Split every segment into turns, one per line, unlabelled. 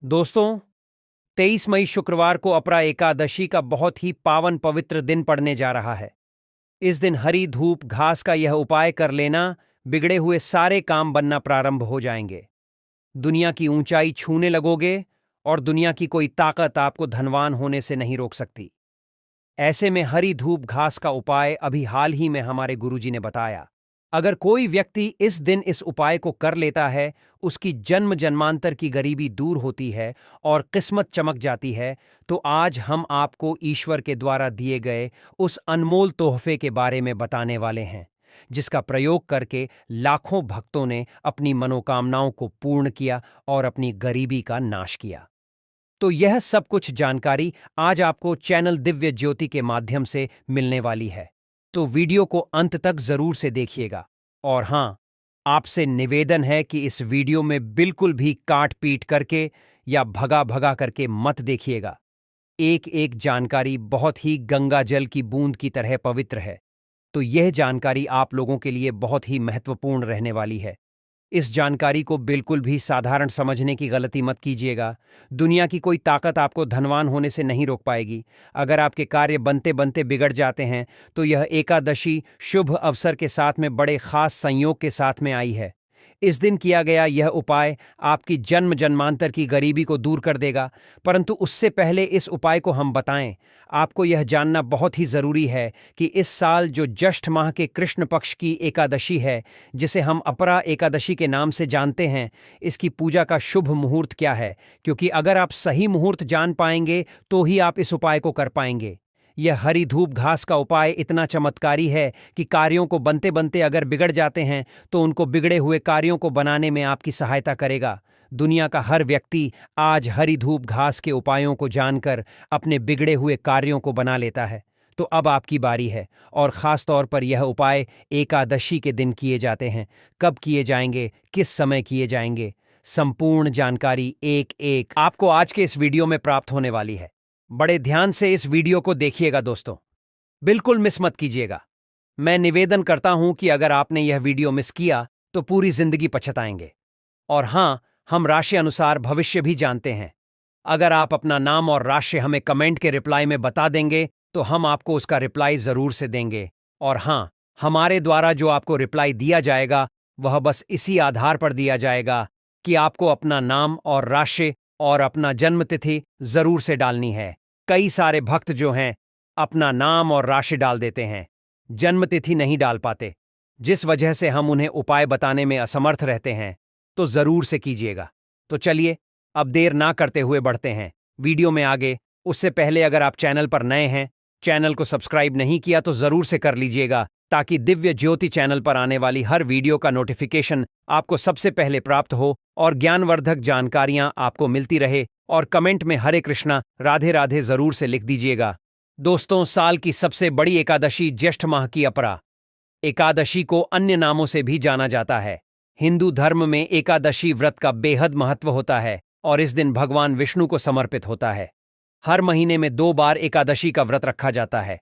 दोस्तों, 23 मई शुक्रवार को अपरा एकादशी का बहुत ही पावन पवित्र दिन पड़ने जा रहा है। इस दिन हरी धूप घास का यह उपाय कर लेना, बिगड़े हुए सारे काम बनना प्रारंभ हो जाएंगे। दुनिया की ऊंचाई छूने लगोगे और दुनिया की कोई ताकत आपको धनवान होने से नहीं रोक सकती। ऐसे में हरी धूप घास का उपाय अभी हाल ही में हमारे गुरुजी ने बताया। अगर कोई व्यक्ति इस दिन इस उपाय को कर लेता है, उसकी जन्म जन्मांतर की गरीबी दूर होती है और किस्मत चमक जाती है। तो आज हम आपको ईश्वर के द्वारा दिए गए उस अनमोल तोहफे के बारे में बताने वाले हैं, जिसका प्रयोग करके लाखों भक्तों ने अपनी मनोकामनाओं को पूर्ण किया और अपनी गरीबी का नाश किया। तो यह सब कुछ जानकारी आज आपको चैनल दिव्य ज्योति के माध्यम से मिलने वाली है। तो वीडियो को अंत तक जरूर से देखिएगा। और हां, आपसे निवेदन है कि इस वीडियो में बिल्कुल भी काट पीट करके या भगा भगा करके मत देखिएगा। एक एक जानकारी बहुत ही गंगा जल की बूंद की तरह पवित्र है। तो यह जानकारी आप लोगों के लिए बहुत ही महत्वपूर्ण रहने वाली है। इस जानकारी को बिल्कुल भी साधारण समझने की गलती मत कीजिएगा। दुनिया की कोई ताकत आपको धनवान होने से नहीं रोक पाएगी। अगर आपके कार्य बनते बनते बिगड़ जाते हैं, तो यह एकादशी शुभ अवसर के साथ में बड़े खास संयोग के साथ में आई है। इस दिन किया गया यह उपाय आपकी जन्म जन्मांतर की गरीबी को दूर कर देगा। परंतु उससे पहले इस उपाय को हम बताएं, आपको यह जानना बहुत ही जरूरी है कि इस साल जो ज्येष्ठ माह के कृष्ण पक्ष की एकादशी है, जिसे हम अपरा एकादशी के नाम से जानते हैं, इसकी पूजा का शुभ मुहूर्त क्या है। क्योंकि अगर आप सही मुहूर्त जान पाएंगे तो ही आप इस उपाय को कर पाएंगे। यह हरी धूप घास का उपाय इतना चमत्कारी है कि कार्यों को बनते बनते अगर बिगड़ जाते हैं, तो उनको बिगड़े हुए कार्यों को बनाने में आपकी सहायता करेगा। दुनिया का हर व्यक्ति आज हरी धूप घास के उपायों को जानकर अपने बिगड़े हुए कार्यों को बना लेता है। तो अब आपकी बारी है। और ख़ास तौर पर यह उपाय एकादशी के दिन किए जाते हैं। कब किए जाएंगे, किस समय किए जाएंगे, संपूर्ण जानकारी एक एक आपको आज के इस वीडियो में प्राप्त होने वाली है। बड़े ध्यान से इस वीडियो को देखिएगा दोस्तों, बिल्कुल मिस मत कीजिएगा। मैं निवेदन करता हूं कि अगर आपने यह वीडियो मिस किया तो पूरी जिंदगी पछताएंगे। और हां, हम राशि अनुसार भविष्य भी जानते हैं। अगर आप अपना नाम और राशि हमें कमेंट के रिप्लाई में बता देंगे, तो हम आपको उसका रिप्लाई जरूर से देंगे। और हां, हमारे द्वारा जो आपको रिप्लाई दिया जाएगा, वह बस इसी आधार पर दिया जाएगा कि आपको अपना नाम और राशि और अपना जन्म तिथि जरूर से डालनी है। कई सारे भक्त जो हैं, अपना नाम और राशि डाल देते हैं, जन्म तिथि नहीं डाल पाते, जिस वजह से हम उन्हें उपाय बताने में असमर्थ रहते हैं। तो जरूर से कीजिएगा। तो चलिए, अब देर ना करते हुए बढ़ते हैं वीडियो में आगे। उससे पहले अगर आप चैनल पर नए हैं, चैनल को सब्सक्राइब नहीं किया तो जरूर से कर लीजिएगा, ताकि दिव्य ज्योति चैनल पर आने वाली हर वीडियो का नोटिफिकेशन आपको सबसे पहले प्राप्त हो और ज्ञानवर्धक जानकारियां आपको मिलती रहे। और कमेंट में हरे कृष्णा राधे राधे जरूर से लिख दीजिएगा। दोस्तों, साल की सबसे बड़ी एकादशी ज्येष्ठ माह की अपरा एकादशी को अन्य नामों से भी जाना जाता है। हिंदू धर्म में एकादशी व्रत का बेहद महत्व होता है और इस दिन भगवान विष्णु को समर्पित होता है। हर महीने में 2 बार एकादशी का व्रत रखा जाता है,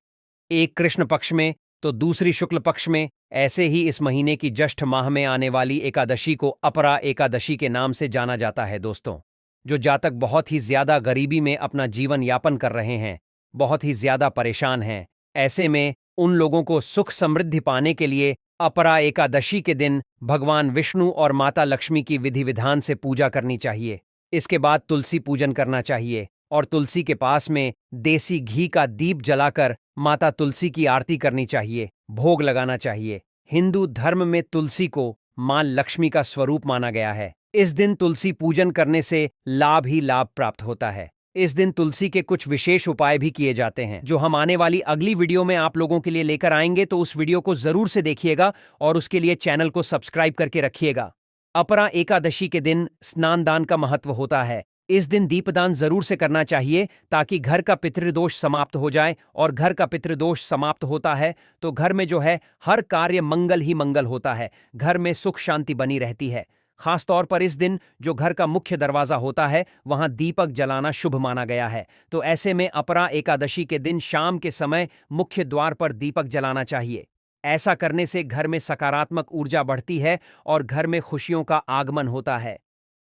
एक कृष्ण पक्ष में तो दूसरी शुक्ल पक्ष में। ऐसे ही इस महीने की ज्येष्ठ माह में आने वाली एकादशी को अपरा एकादशी के नाम से जाना जाता है। दोस्तों, जो जातक बहुत ही ज्यादा गरीबी में अपना जीवन यापन कर रहे हैं, बहुत ही ज्यादा परेशान हैं, ऐसे में उन लोगों को सुख समृद्धि पाने के लिए अपरा एकादशी के दिन भगवान विष्णु और माता लक्ष्मी की विधि विधान से पूजा करनी चाहिए। इसके बाद तुलसी पूजन करना चाहिए और तुलसी के पास में देसी घी का दीप जलाकर माता तुलसी की आरती करनी चाहिए, भोग लगाना चाहिए। हिंदू धर्म में तुलसी को मां लक्ष्मी का स्वरूप माना गया है। इस दिन तुलसी पूजन करने से लाभ ही लाभ प्राप्त होता है। इस दिन तुलसी के कुछ विशेष उपाय भी किए जाते हैं, जो हम आने वाली अगली वीडियो में आप लोगों के लिए लेकर आएंगे। तो उस वीडियो को जरूर से देखिएगा और उसके लिए चैनल को सब्सक्राइब करके रखिएगा। अपरा एकादशी के दिन स्नान दान का महत्व होता है। इस दिन दीपदान जरूर से करना चाहिए, ताकि घर का पितृदोष समाप्त हो जाए। और घर का पितृदोष समाप्त होता है तो घर में जो है हर कार्य मंगल ही मंगल होता है, घर में सुख शांति बनी रहती है। खासतौर पर इस दिन जो घर का मुख्य दरवाजा होता है, वहां दीपक जलाना शुभ माना गया है। तो ऐसे में अपरा एकादशी के दिन शाम के समय मुख्य द्वार पर दीपक जलाना चाहिए। ऐसा करने से घर में सकारात्मक ऊर्जा बढ़ती है और घर में खुशियों का आगमन होता है।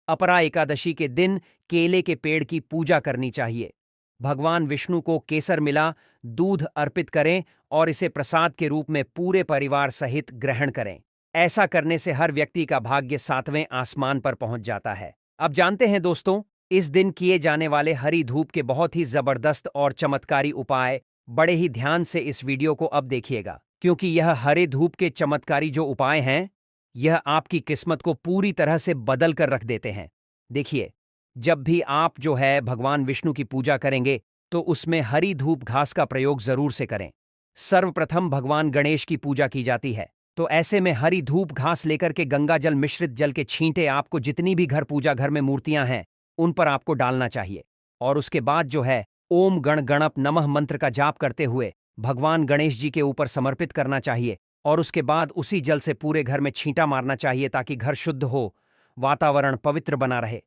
अपरा एकादशी के दिन केले के पेड़ की पूजा करनी चाहिए। भगवान विष्णु को केसर मिला दूध अर्पित करें और इसे प्रसाद के रूप में पूरे परिवार सहित ग्रहण करें। ऐसा करने से हर व्यक्ति का भाग्य 7वें आसमान पर पहुंच जाता है। अब जानते हैं दोस्तों, इस दिन किए जाने वाले हरी धूप के बहुत ही जबरदस्त और चमत्कारी उपाय। बड़े ही ध्यान से इस वीडियो को अब देखिएगा, क्योंकि यह हरे धूप के चमत्कारी जो उपाय हैं, यह आपकी किस्मत को पूरी तरह से बदल कर रख देते हैं। देखिए, जब भी आप जो है भगवान विष्णु की पूजा करेंगे तो उसमें हरी धूप घास का प्रयोग जरूर से करें। सर्वप्रथम भगवान गणेश की पूजा की जाती है, तो ऐसे में हरी धूप घास लेकर के गंगा जल मिश्रित जल के छींटे आपको जितनी भी पूजा घर में मूर्तियां हैं उन पर आपको डालना चाहिए। और उसके बाद जो है ओम गण गणप नमः मंत्र का जाप करते हुए भगवान गणेश जी के ऊपर समर्पित करना चाहिए। और उसके बाद उसी जल से पूरे घर में छींटा मारना चाहिए ताकि घर शुद्ध हो, वातावरण पवित्र बना रहे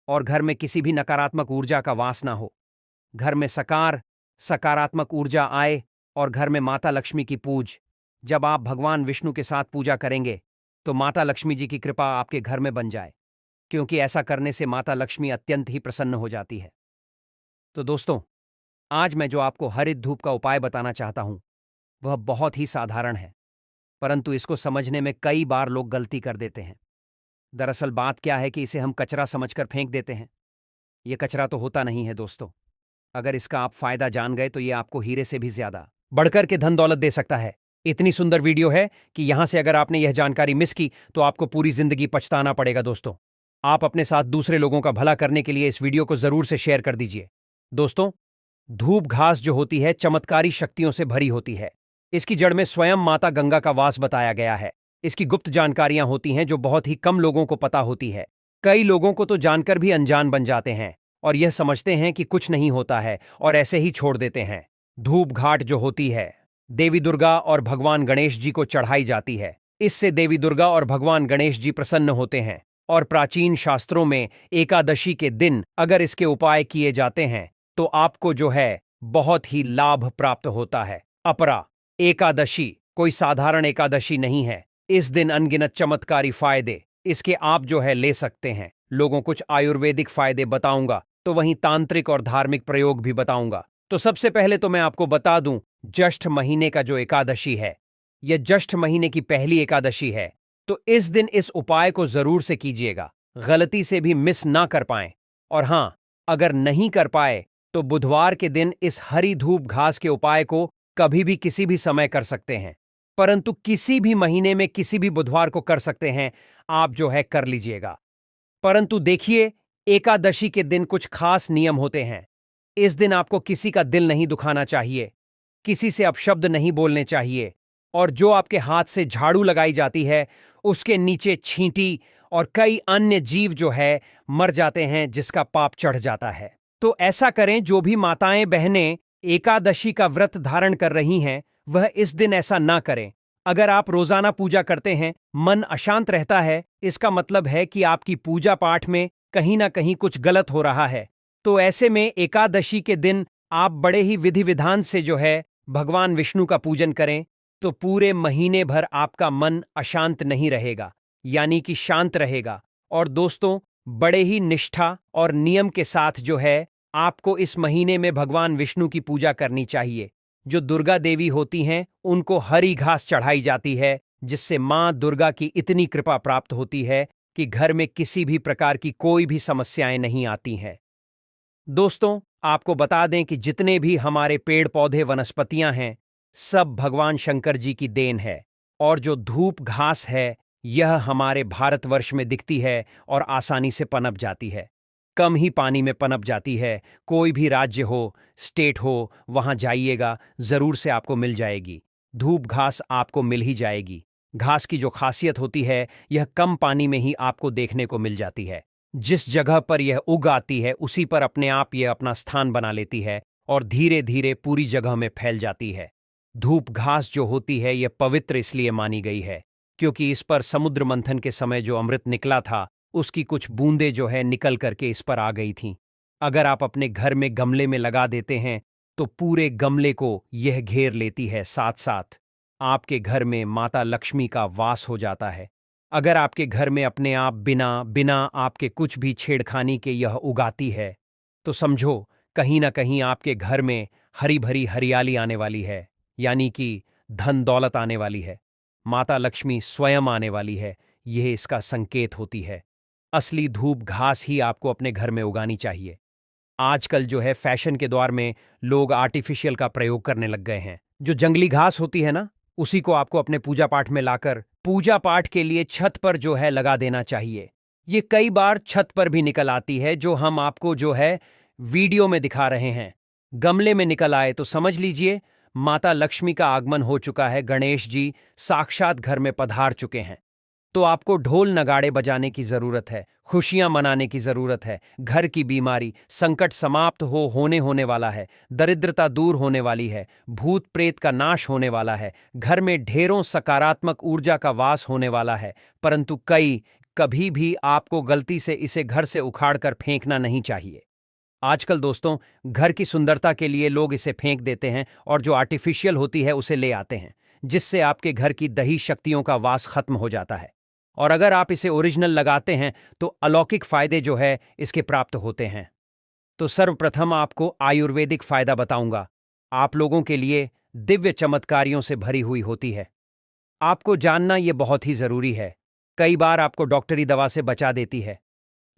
और घर में किसी भी नकारात्मक ऊर्जा का वास ना हो। घर में सकारात्मक ऊर्जा आए और घर में माता लक्ष्मी की पूज। जब आप भगवान विष्णु के साथ पूजा करेंगे तो माता लक्ष्मी जी की कृपा आपके घर में बन जाए, क्योंकि ऐसा करने से माता लक्ष्मी अत्यंत ही प्रसन्न हो जाती है। तो दोस्तों, आज मैं जो आपको हरित धूप का उपाय बताना चाहता हूं वह बहुत ही साधारण है, परंतु इसको समझने में कई बार लोग गलती कर देते हैं। दरअसल बात क्या है कि इसे हम कचरा समझकर फेंक देते हैं। यह कचरा तो होता नहीं है दोस्तों। अगर इसका आप फायदा जान गए तो यह आपको हीरे से भी ज्यादा बढ़कर के धन दौलत दे सकता है। इतनी सुंदर वीडियो है कि यहां से अगर आपने यह जानकारी मिस की तो आपको पूरी जिंदगी पछताना पड़ेगा। दोस्तों, आप अपने साथ दूसरे लोगों का भला करने के लिए इस वीडियो को जरूर से शेयर कर दीजिए। दोस्तों, धूप घास जो होती है चमत्कारी शक्तियों से भरी होती है। इसकी जड़ में स्वयं माता गंगा का वास बताया गया है। इसकी गुप्त जानकारियां होती हैं जो बहुत ही कम लोगों को पता होती है। कई लोगों को तो जानकर भी अनजान बन जाते हैं और यह समझते हैं कि कुछ नहीं होता है और ऐसे ही छोड़ देते हैं। धूप घाट जो होती है देवी दुर्गा और भगवान गणेश जी को चढ़ाई जाती है। इससे देवी दुर्गा और भगवान गणेश जी प्रसन्न होते हैं और प्राचीन शास्त्रों में एकादशी के दिन अगर इसके उपाय किए जाते हैं तो आपको जो है बहुत ही लाभ प्राप्त होता है। अपरा एकादशी कोई साधारण एकादशी नहीं है। इस दिन अनगिनत चमत्कारी फायदे इसके आप जो है ले सकते हैं। लोगों कुछ आयुर्वेदिक फायदे बताऊंगा तो वहीं तांत्रिक और धार्मिक प्रयोग भी बताऊंगा। तो सबसे पहले तो मैं आपको बता दूं, ज्येष्ठ महीने का जो एकादशी है यह ज्येष्ठ महीने की पहली एकादशी है, तो इस दिन इस उपाय को जरूर से कीजिएगा। गलती से भी मिस ना कर पाएं। और हां, अगर नहीं कर पाए तो बुधवार के दिन इस हरी धूप घास के उपाय को कभी भी किसी भी समय कर सकते हैं, परंतु किसी भी महीने में किसी भी बुधवार को कर सकते हैं। आप जो है कर लीजिएगा। परंतु देखिए, एकादशी के दिन कुछ खास नियम होते हैं। इस दिन आपको किसी का दिल नहीं दुखाना चाहिए, किसी से अपशब्द नहीं बोलने चाहिए और जो आपके हाथ से झाड़ू लगाई जाती है उसके नीचे छींटी और कई अन्य जीव जो है मर जाते हैं, जिसका पाप चढ़ जाता है। तो ऐसा करें, जो भी माताएं बहनें एकादशी का व्रत धारण कर रही हैं वह इस दिन ऐसा ना करें। अगर आप रोजाना पूजा करते हैं, मन अशांत रहता है, इसका मतलब है कि आपकी पूजा पाठ में कहीं ना कहीं कुछ गलत हो रहा है। तो ऐसे में एकादशी के दिन आप बड़े ही विधि विधान से जो है भगवान विष्णु का पूजन करें तो पूरे महीने भर आपका मन अशांत नहीं रहेगा, यानी कि शांत रहेगा। और दोस्तों, बड़े ही निष्ठा और नियम के साथ जो है आपको इस महीने में भगवान विष्णु की पूजा करनी चाहिए। जो दुर्गा देवी होती हैं उनको हरी घास चढ़ाई जाती है, जिससे मां दुर्गा की इतनी कृपा प्राप्त होती है कि घर में किसी भी प्रकार की कोई भी समस्याएं नहीं आती हैं। दोस्तों, आपको बता दें कि जितने भी हमारे पेड़ पौधे वनस्पतियां हैं सब भगवान शंकर जी की देन है। और जो धूप घास है यह हमारे भारतवर्ष में दिखती है और आसानी से पनप जाती है, कम ही पानी में पनप जाती है। कोई भी राज्य हो, स्टेट हो, वहां जाइएगा जरूर से आपको मिल जाएगी। धूप घास आपको मिल ही जाएगी। घास की जो खासियत होती है यह कम पानी में ही आपको देखने को मिल जाती है। जिस जगह पर यह उग आती है उसी पर अपने आप यह अपना स्थान बना लेती है और धीरे धीरे पूरी जगह में फैल जाती है। धूप घास जो होती है यह पवित्र इसलिए मानी गई है क्योंकि इस पर समुद्र मंथन के समय जो अमृत निकला था उसकी कुछ बूंदें जो है निकल करके इस पर आ गई थीं। अगर आप अपने घर में गमले में लगा देते हैं तो पूरे गमले को यह घेर लेती है, साथ साथ आपके घर में माता लक्ष्मी का वास हो जाता है। अगर आपके घर में अपने आप बिना बिना आपके कुछ भी छेड़खानी के यह उगाती है, तो समझो कहीं ना कहीं आपके घर में हरी भरी हरियाली आने वाली है, यानी कि धन दौलत आने वाली है, माता लक्ष्मी स्वयं आने वाली है। यह इसका संकेत होती है। असली धूप घास ही आपको अपने घर में उगानी चाहिए। आजकल जो है फैशन के दौर में लोग आर्टिफिशियल का प्रयोग करने लग गए हैं। जो जंगली घास होती है ना, उसी को आपको अपने पूजा पाठ में लाकर पूजा पाठ के लिए छत पर जो है लगा देना चाहिए। ये कई बार छत पर भी निकल आती है, जो हम आपको जो है वीडियो में दिखा रहे हैं। गमले में निकल आए तो समझ लीजिए माता लक्ष्मी का आगमन हो चुका है, गणेश जी साक्षात घर में पधार चुके हैं। तो आपको ढोल नगाड़े बजाने की जरूरत है, खुशियां मनाने की जरूरत है। घर की बीमारी संकट समाप्त होने होने वाला है, दरिद्रता दूर होने वाली है, भूत प्रेत का नाश होने वाला है, घर में ढेरों सकारात्मक ऊर्जा का वास होने वाला है। परंतु कभी भी आपको गलती से इसे घर से उखाड़ कर फेंकना नहीं चाहिए। आजकल दोस्तों घर की सुंदरता के लिए लोग इसे फेंक देते हैं और जो आर्टिफिशियल होती है उसे ले आते हैं, जिससे आपके घर की दही शक्तियों का वास खत्म हो जाता है। और अगर आप इसे ओरिजिनल लगाते हैं तो अलौकिक फायदे जो है इसके प्राप्त होते हैं। तो सर्वप्रथम आपको आयुर्वेदिक फायदा बताऊंगा। आप लोगों के लिए दिव्य चमत्कारियों से भरी हुई होती है। आपको जानना यह बहुत ही जरूरी है। कई बार आपको डॉक्टरी दवा से बचा देती है।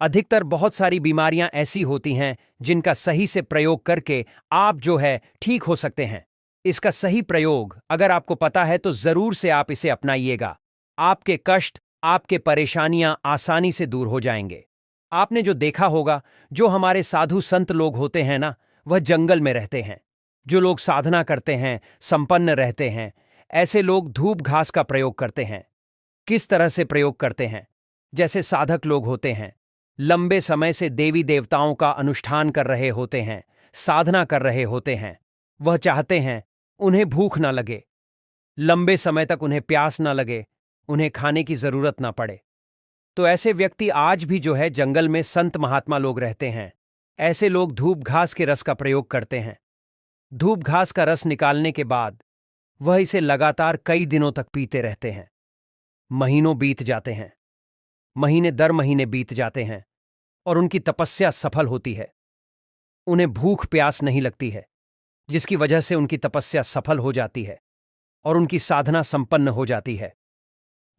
अधिकतर बहुत सारी बीमारियां ऐसी होती हैं जिनका सही से प्रयोग करके आप जो है ठीक हो सकते हैं। इसका सही प्रयोग अगर आपको पता है तो जरूर से आप इसे अपनाइएगा। आपके कष्ट, आपके परेशानियां आसानी से दूर हो जाएंगे। आपने जो देखा होगा, जो हमारे साधु संत लोग होते हैं ना, वह जंगल में रहते हैं। जो लोग साधना करते हैं, संपन्न रहते हैं, ऐसे लोग धूप घास का प्रयोग करते हैं। किस तरह से प्रयोग करते हैं? जैसे साधक लोग होते हैं, लंबे समय से देवी देवताओं का अनुष्ठान कर रहे होते हैं, साधना कर रहे होते हैं। वह चाहते हैं उन्हें भूख ना लगे, लंबे समय तक उन्हें प्यास ना लगे, उन्हें खाने की जरूरत ना पड़े। तो ऐसे व्यक्ति आज भी जो है जंगल में संत महात्मा लोग रहते हैं। ऐसे लोग धूप घास के रस का प्रयोग करते हैं। धूप घास का रस निकालने के बाद वह इसे लगातार कई दिनों तक पीते रहते हैं। महीनों बीत जाते हैं, महीने दर महीने बीत जाते हैं और उनकी तपस्या सफल होती है। उन्हें भूख प्यास नहीं लगती है, जिसकी वजह से उनकी तपस्या सफल हो जाती है और उनकी साधना संपन्न हो जाती है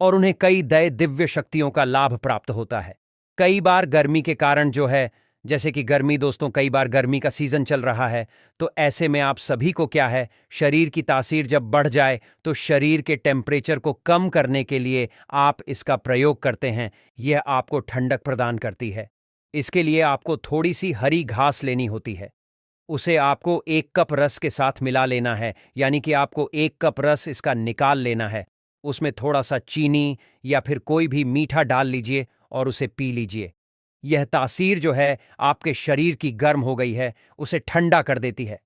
और उन्हें कई दिव्य शक्तियों का लाभ प्राप्त होता है। कई बार गर्मी के कारण जो है, जैसे कि गर्मी दोस्तों, कई बार गर्मी का सीजन चल रहा है, तो ऐसे में आप सभी को क्या है, शरीर की तासीर जब बढ़ जाए तो शरीर के टेम्परेचर को कम करने के लिए आप इसका प्रयोग करते हैं। यह आपको ठंडक प्रदान करती है। इसके लिए आपको थोड़ी सी हरी घास लेनी होती है। उसे आपको 1 कप रस के साथ मिला लेना है, यानी कि आपको 1 कप रस इसका निकाल लेना है। उसमें थोड़ा सा चीनी या फिर कोई भी मीठा डाल लीजिए और उसे पी लीजिए। यह तासीर जो है आपके शरीर की गर्म हो गई है, उसे ठंडा कर देती है।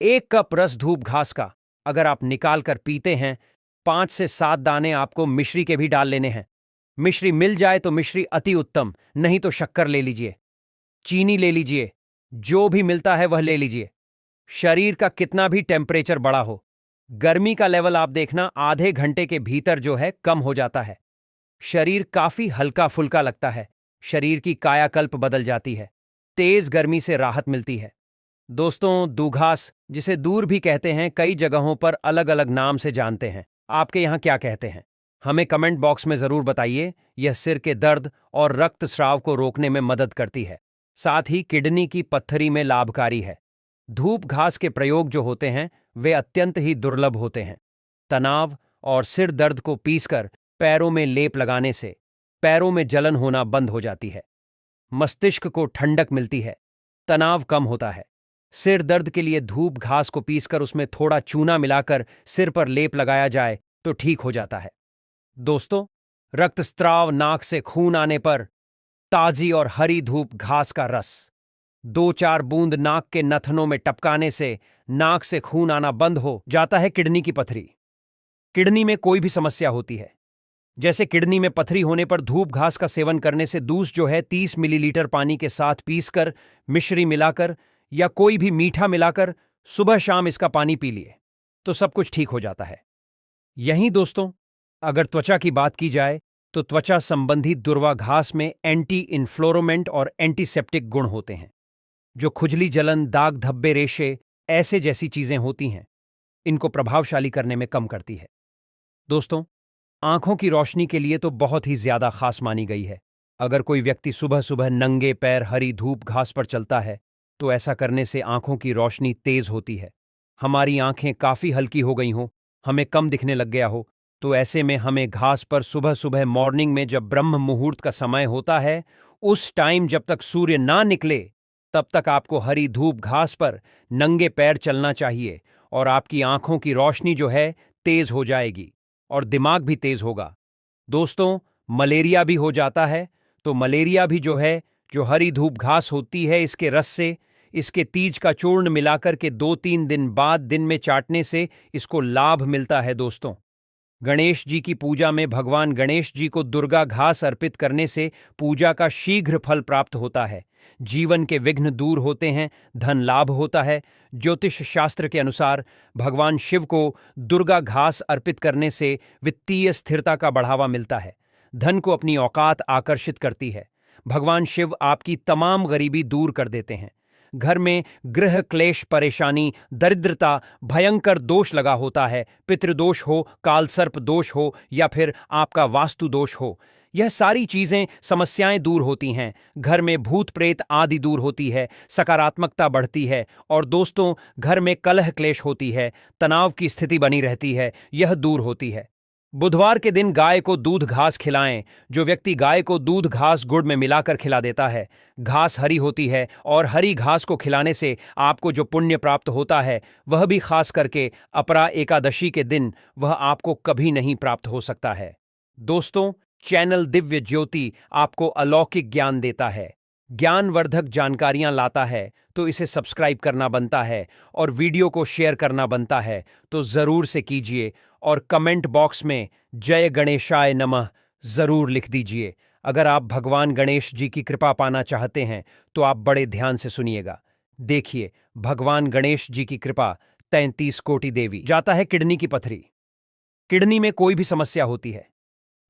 1 कप रस धूप घास का अगर आप निकाल कर पीते हैं, 5 से 7 दाने आपको मिश्री के भी डाल लेने हैं। मिश्री मिल जाए तो मिश्री अति उत्तम, नहीं तो शक्कर ले लीजिए, चीनी ले लीजिए, जो भी मिलता है वह ले लीजिए। शरीर का कितना भी टेम्परेचर बढ़ा हो, गर्मी का लेवल आप देखना आधे घंटे के भीतर जो है कम हो जाता है। शरीर काफी हल्का फुल्का लगता है, शरीर की कायाकल्प बदल जाती है, तेज गर्मी से राहत मिलती है। दोस्तों, दूघास जिसे दूर भी कहते हैं, कई जगहों पर अलग अलग नाम से जानते हैं। आपके यहाँ क्या कहते हैं? हमें कमेंट बॉक्स में जरूर बताइए। यह सिर के दर्द और रक्तस्राव को रोकने में मदद करती है, साथ ही किडनी की पत्थरी में लाभकारी है। धूप घास के प्रयोग जो होते हैं वे अत्यंत ही दुर्लभ होते हैं। तनाव और सिर दर्द को पीसकर पैरों में लेप लगाने से पैरों में जलन होना बंद हो जाती है, मस्तिष्क को ठंडक मिलती है, तनाव कम होता है। सिर दर्द के लिए धूप घास को पीसकर उसमें थोड़ा चूना मिलाकर सिर पर लेप लगाया जाए तो ठीक हो जाता है। दोस्तों, रक्तस्राव, नाक से खून आने पर ताजी और हरी धूप घास का रस 2-4 बूंद नाक के नथनों में टपकाने से नाक से खून आना बंद हो जाता है। किडनी की पथरी, किडनी में कोई भी समस्या होती है, जैसे किडनी में पथरी होने पर धूप घास का सेवन करने से दूध जो है 30 मिलीलीटर पानी के साथ पीसकर, मिश्री मिलाकर या कोई भी मीठा मिलाकर सुबह शाम इसका पानी पी लिए तो सब कुछ ठीक हो जाता है। यहीं दोस्तों, अगर त्वचा की बात की जाए तो त्वचा संबंधी दुर्वा घास में एंटी इन्फ्लोरोमेंट और एंटीसेप्टिक गुण होते हैं, जो खुजली, जलन, दाग धब्बे, रेशे ऐसे जैसी चीजें होती हैं, इनको प्रभावशाली करने में कम करती है। दोस्तों, आंखों की रोशनी के लिए तो बहुत ही ज्यादा खास मानी गई है। अगर कोई व्यक्ति सुबह सुबह नंगे पैर हरी धूप घास पर चलता है, तो ऐसा करने से आंखों की रोशनी तेज होती है। हमारी आंखें काफी हल्की हो गई हों, हमें कम दिखने लग गया हो, तो ऐसे में हमें घास पर सुबह सुबह मॉर्निंग में जब ब्रह्म मुहूर्त का समय होता है, उस टाइम जब तक सूर्य ना निकले, तब तक आपको हरी धूप घास पर नंगे पैर चलना चाहिए और आपकी आंखों की रोशनी जो है तेज हो जाएगी और दिमाग भी तेज होगा। दोस्तों, मलेरिया भी हो जाता है, तो मलेरिया भी जो है, जो हरी धूप घास होती है, इसके रस से, इसके तीज का चूर्ण मिलाकर के 2-3 दिन बाद दिन में चाटने से इसको लाभ मिलता है। दोस्तों, गणेश जी की पूजा में भगवान गणेश जी को दुर्गा घास अर्पित करने से पूजा का शीघ्र फल प्राप्त होता है, जीवन के विघ्न दूर होते हैं, धन लाभ होता है। ज्योतिष शास्त्र के अनुसार भगवान शिव को दुर्गा घास अर्पित करने से वित्तीय स्थिरता का बढ़ावा मिलता है, धन को अपनी औकात आकर्षित करती है। भगवान शिव आपकी तमाम गरीबी दूर कर देते हैं। घर में गृह क्लेश, परेशानी, दरिद्रता, भयंकर दोष लगा होता है, पितृदोष हो, कालसर्प दोष हो या फिर आपका वास्तु दोष हो, यह सारी चीजें, समस्याएं दूर होती हैं। घर में भूत प्रेत आदि दूर होती है, सकारात्मकता बढ़ती है और दोस्तों, घर में कलह क्लेश होती है, तनाव की स्थिति बनी रहती है, यह दूर होती है। बुधवार के दिन गाय को दूध घास खिलाएं। जो व्यक्ति गाय को दूध घास गुड़ में मिलाकर खिला देता है, घास हरी होती है और हरी घास को खिलाने से आपको जो पुण्य प्राप्त होता है, वह भी खास करके अपरा एकादशी के दिन, वह आपको कभी नहीं प्राप्त हो सकता है। दोस्तों, चैनल दिव्य ज्योति आपको अलौकिक ज्ञान देता है, ज्ञानवर्धक जानकारियां लाता है, तो इसे सब्सक्राइब करना बनता है और वीडियो को शेयर करना बनता है, तो जरूर से कीजिए और कमेंट बॉक्स में जय गणेशाय नमः जरूर लिख दीजिए। अगर आप भगवान गणेश जी की कृपा पाना चाहते हैं, तो आप बड़े ध्यान से सुनिएगा। देखिए, भगवान गणेश जी की कृपा 33 कोटि देवी। जाता है किडनी की पथरी। किडनी में कोई भी समस्या होती है,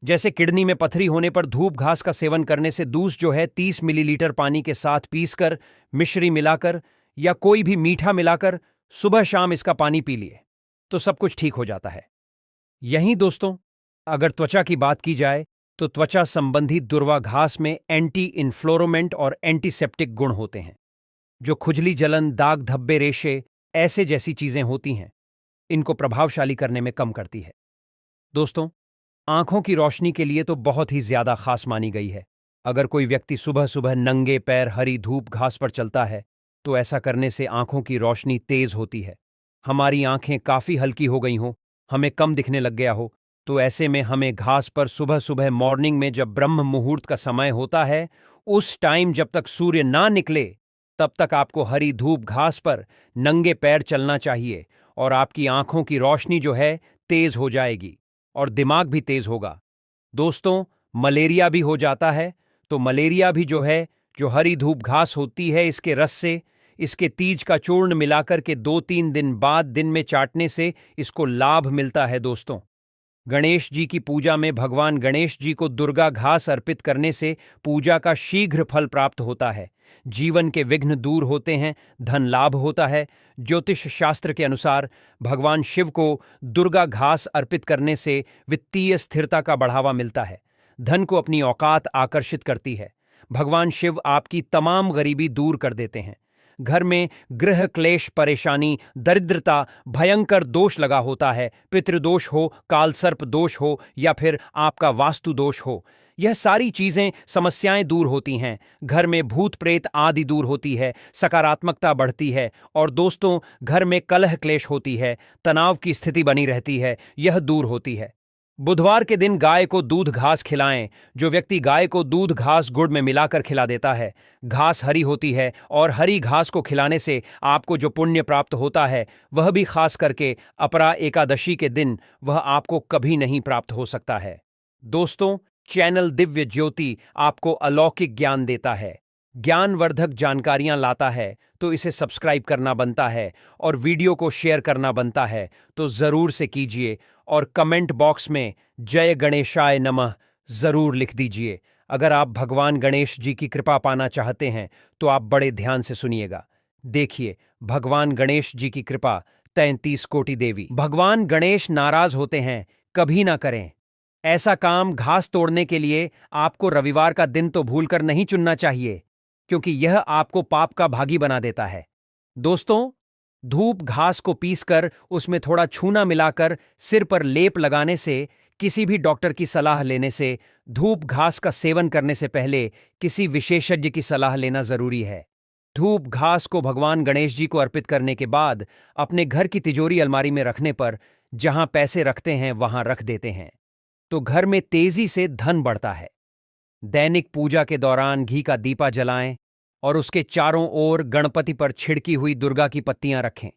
जैसे किडनी में पथरी होने पर धूप घास का सेवन करने से दूध जो है 30 मिलीलीटर पानी के साथ पीसकर, मिश्री मिलाकर या कोई भी मीठा मिलाकर सुबह शाम इसका पानी पी लिए, तो सब कुछ ठीक हो जाता है। यहीं दोस्तों, अगर त्वचा की बात की जाए, तो त्वचा संबंधी दुर्वा घास में एंटी इन्फ्लोरोमेंट और एंटीसेप्टिक गुण होते हैं, जो खुजली, जलन, दाग धब्बे, रेशे ऐसे जैसी चीजें होती हैं, इनको प्रभावशाली करने में कम करती है। दोस्तों, आंखों की रोशनी के लिए तो बहुत ही ज्यादा खास मानी गई है। अगर कोई व्यक्ति सुबह सुबह नंगे पैर हरी धूप घास पर चलता है, तो ऐसा करने से आंखों की रोशनी तेज होती है। हमारी आंखें काफी हल्की हो गई हों, हमें कम दिखने लग गया हो, तो ऐसे में हमें घास पर सुबह सुबह मॉर्निंग में जब ब्रह्म मुहूर्त का समय होता है, उस टाइम जब तक सूर्य ना निकले, तब तक आपको हरी धूप घास पर नंगे पैर चलना चाहिए और आपकी आंखों की रोशनी जो है तेज हो जाएगी और दिमाग भी तेज होगा। दोस्तों, मलेरिया भी हो जाता है, तो मलेरिया भी जो है, जो हरी धूप घास होती है, इसके रस से, इसके तीज का चूर्ण मिलाकर के 2-3 दिन बाद दिन में चाटने से इसको लाभ मिलता है। दोस्तों, गणेश जी की पूजा में भगवान गणेश जी को दुर्गा घास अर्पित करने से पूजा का शीघ्र फल प्राप्त होता है, जीवन के विघ्न दूर होते हैं, धन लाभ होता है। ज्योतिष शास्त्र के अनुसार भगवान शिव को दुर्गा घास अर्पित करने से वित्तीय स्थिरता का बढ़ावा मिलता है, धन को अपनी औकात आकर्षित करती है। भगवान शिव आपकी तमाम गरीबी दूर कर देते हैं। घर में गृह क्लेश, परेशानी, दरिद्रता, भयंकर दोष लगा होता है, पितृदोष हो, कालसर्प दोष हो या फिर आपका वास्तु दोष हो, यह सारी चीजें, समस्याएं दूर होती हैं। घर में भूत प्रेत आदि दूर होती है, सकारात्मकता बढ़ती है और दोस्तों, घर में कलह क्लेश होती है, तनाव की स्थिति बनी रहती है, यह दूर होती है। बुधवार के दिन गाय को दूध घास खिलाएं। जो व्यक्ति गाय को दूध घास गुड़ में मिलाकर खिला देता है, घास हरी होती है और हरी घास को खिलाने से आपको जो पुण्य प्राप्त होता है, वह भी खास करके अपरा एकादशी के दिन, वह आपको कभी नहीं प्राप्त हो सकता है। दोस्तों, चैनल दिव्य ज्योति आपको अलौकिक ज्ञान देता है, ज्ञानवर्धक जानकारियां लाता है, तो इसे सब्सक्राइब करना बनता है और वीडियो को शेयर करना बनता है, तो जरूर से कीजिए और कमेंट बॉक्स में जय गणेशाय नमः जरूर लिख दीजिए। अगर आप भगवान गणेश जी की कृपा पाना चाहते हैं तो आप बड़े ध्यान से सुनिएगा। देखिए, भगवान गणेश जी की कृपा 33 कोटि देवी। भगवान गणेश नाराज होते हैं, कभी ना करें ऐसा काम। घास तोड़ने के लिए आपको रविवार का दिन तो भूलकर नहीं चुनना चाहिए, क्योंकि यह आपको पाप का भागी बना देता है। दोस्तों, धूप घास को पीसकर उसमें थोड़ा छूना मिलाकर सिर पर लेप लगाने से, किसी भी डॉक्टर की सलाह लेने से, धूप घास का सेवन करने से पहले किसी विशेषज्ञ की सलाह लेना जरूरी है। धूप घास को भगवान गणेश जी को अर्पित करने के बाद अपने घर की तिजोरी अलमारी में रखने पर जहां पैसे रखते हैं वहां रख देते हैं तो घर में तेजी से धन बढ़ता है। दैनिक पूजा के दौरान घी का दीपा जलाएं और उसके चारों ओर गणपति पर छिड़की हुई दुर्गा की पत्तियां रखें।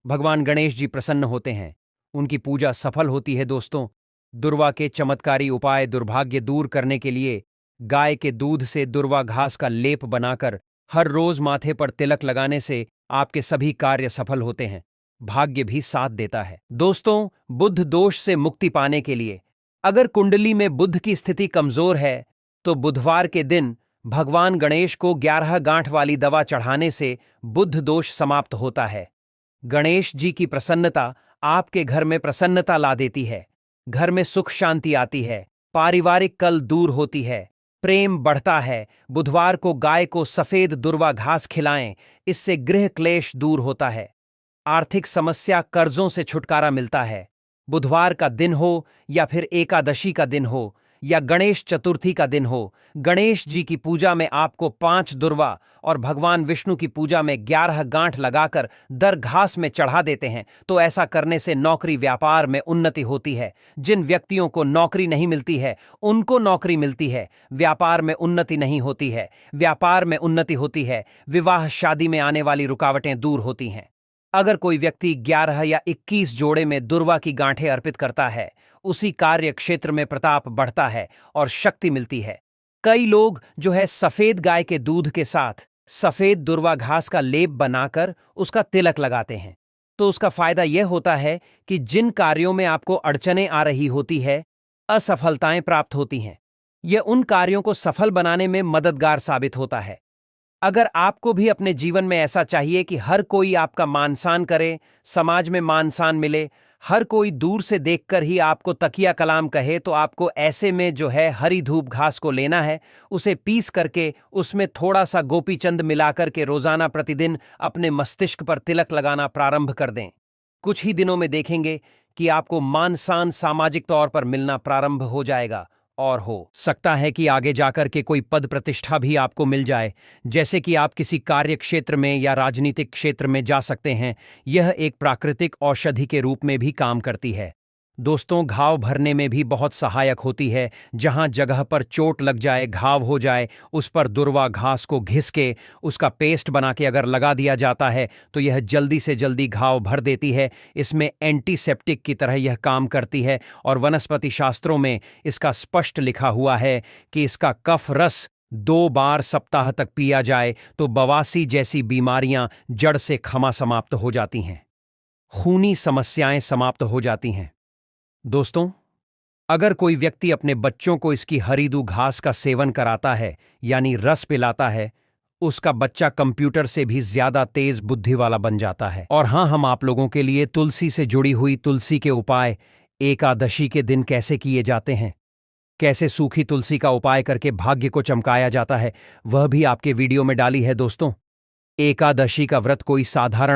भगवान गणेश जी प्रसन्न होते हैं, उनकी पूजा सफल होती है। दोस्तों, दुर्वा के चमत्कारी उपाय दुर्भाग्य दूर करने के लिए गाय के दूध से दुर्वा घास का लेप बनाकर हर रोज माथे पर तिलक लगाने से आपके सभी कार्य सफल होते हैं, भाग्य भी साथ देता है। दोस्तों, बुध दोष से मुक्ति पाने के लिए अगर कुंडली में बुध की स्थिति कमजोर है तो बुधवार के दिन भगवान गणेश को 11 गांठ वाली दवा चढ़ाने से बुध दोष समाप्त होता है। गणेश जी की प्रसन्नता आपके घर में प्रसन्नता ला देती है, घर में सुख शांति आती है, पारिवारिक कल दूर होती है, प्रेम बढ़ता है। बुधवार को गाय को सफेद दुर्वा घास खिलाएं, इससे गृह क्लेश दूर होता है, आर्थिक समस्या कर्जों से छुटकारा मिलता है। बुधवार का दिन हो या फिर एकादशी का दिन हो या गणेश चतुर्थी का दिन हो, गणेश जी की पूजा में आपको 5 दुर्वा और भगवान विष्णु की पूजा में 11 गांठ लगाकर दर घास में चढ़ा देते हैं तो ऐसा करने से नौकरी व्यापार में उन्नति होती है। जिन व्यक्तियों को नौकरी नहीं मिलती है उनको नौकरी मिलती है, व्यापार में उन्नति नहीं होती है, व्यापार में उन्नति होती है, विवाह शादी में आने वाली रुकावटें दूर होती हैं। अगर कोई व्यक्ति 11 या 21 जोड़े में दुर्वा की गांठें अर्पित करता है, उसी कार्य क्षेत्र में प्रताप बढ़ता है और शक्ति मिलती है। कई लोग जो है सफेद गाय के दूध के साथ सफेद दुर्वा घास का लेप बनाकर उसका तिलक लगाते हैं, तो उसका फायदा यह होता है कि जिन कार्यों में आपको अड़चनें आ रही होती है, असफलताएं प्राप्त होती हैं, यह उन कार्यों को सफल बनाने में मददगार साबित होता है। अगर आपको भी अपने जीवन में ऐसा चाहिए कि हर कोई आपका मान सम्मान करे, समाज में मान सम्मान मिले, हर कोई दूर से देखकर ही आपको तकिया कलाम कहे, तो आपको ऐसे में जो है हरी धूप घास को लेना है, उसे पीस करके उसमें थोड़ा सा गोपीचंद मिलाकर के रोजाना प्रतिदिन अपने मस्तिष्क पर तिलक लगाना प्रारंभ कर दें। कुछ ही दिनों में देखेंगे कि आपको मान सम्मान सामाजिक तौर पर मिलना प्रारंभ हो जाएगा और हो सकता है कि आगे जाकर के कोई पद प्रतिष्ठा भी आपको मिल जाए, जैसे कि आप किसी कार्य क्षेत्र में या राजनीतिक क्षेत्र में जा सकते हैं। यह एक प्राकृतिक औषधि के रूप में भी काम करती है। दोस्तों, घाव भरने में भी बहुत सहायक होती है। जहां जगह पर चोट लग जाए, घाव हो जाए, उस पर दुर्वा घास को घिस के उसका पेस्ट बना के अगर लगा दिया जाता है तो यह जल्दी से जल्दी घाव भर देती है। इसमें एंटीसेप्टिक की तरह यह काम करती है और वनस्पति शास्त्रों में इसका स्पष्ट लिखा हुआ है कि इसका कफ रस 2 बार सप्ताह तक पिया जाए तो बवासीर जैसी बीमारियां जड़ से समाप्त हो जाती हैं, खूनी समस्याएं समाप्त हो जाती हैं। दोस्तों, अगर कोई व्यक्ति अपने बच्चों को इसकी हरीदू घास का सेवन कराता है यानी रस पिलाता है, उसका बच्चा कंप्यूटर से भी ज्यादा तेज बुद्धि वाला बन जाता है। और हाँ, हम आप लोगों के लिए तुलसी से जुड़ी हुई तुलसी के उपाय एकादशी के दिन कैसे किए जाते हैं, कैसे सूखी तुलसी का उपाय करके भाग्य को चमकाया जाता है, वह भी आपके वीडियो में डाली है। दोस्तों, एकादशी का व्रत कोई साधारण